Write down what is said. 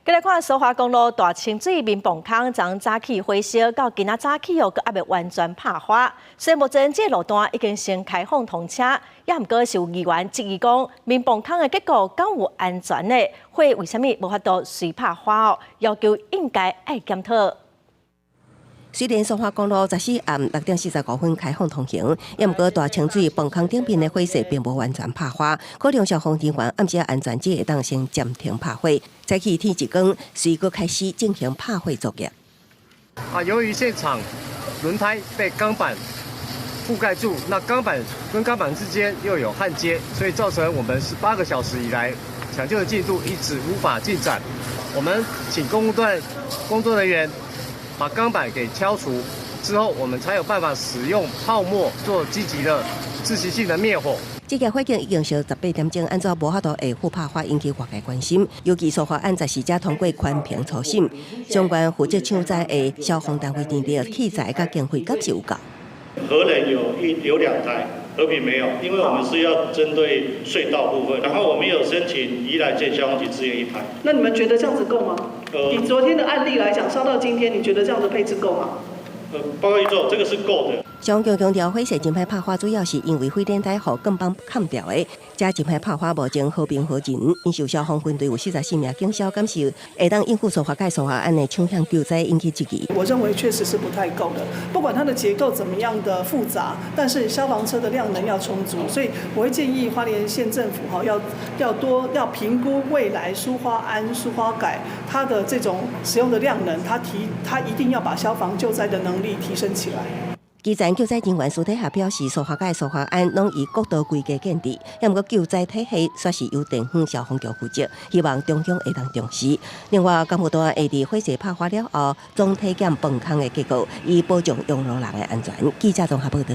再来看苏花公路大清水民泵坑，从早起火烧到今仔早起阁还未完全拍花。虽然目前这路段已经先开放通车，也毋过是有议员质疑讲，民泵坑的结构敢有安全呢？火为虾米无法度随拍花哦？要求应该爱检讨。 虽然苏花公路14暗6:45开放通行，也毋过大清水泵坑顶边的火势并无完全拍花，可能消防人员暗时安全只会当先暂停拍火，早起天一光，随后开始进行拍火作业。由于现场轮胎被钢板覆盖住，那钢板跟钢板之间又有焊接，所以造成我们18个小时以来抢救的进度一直无法进展。我们请工务段工作人员 把钢板给敲除之后，我们才有办法使用泡沫做积极的自习性的灭火。这件火警已经烧18点钟，按照无法度下火拍花，引起外界关心。尤其苏花案14家通过宽屏初审，相关负责抢灾的消防单位订的器材甲经费敢是有够？核能有2台，和平没有，因为我们是要针对隧道部分，然后我们有申请宜兰县消防局支援1台。那你们觉得这样子够吗？以昨天的案例来讲，烧到今天，你觉得这样的配置够吗？报告一周，这个是够的。 消防局强调，火势真歹拍花，主要是因为火电台互钢板砍掉的。这真歹拍花，目前和平和人，因受消防军队有44名警消感受，会当应付苏花界苏花案的抢向救灾引起质疑。我认为确实是不太够的，不管它的结构怎么样的复杂，但是消防车的量能要充足，所以我会建议花莲县政府要评估未来苏花安、苏花改它的这种使用的量能，它一定要把消防救灾的能力提升起来。 基层救灾人员私底下表示，苏花界苏花案拢以国道规划建立，也毋过救灾体系却是由地方消防局负责，希望中央会当重视。另外，干部单位会伫火势拍花了后，总体检泵坑的结构，以保障用路人的安全。记者综合报道。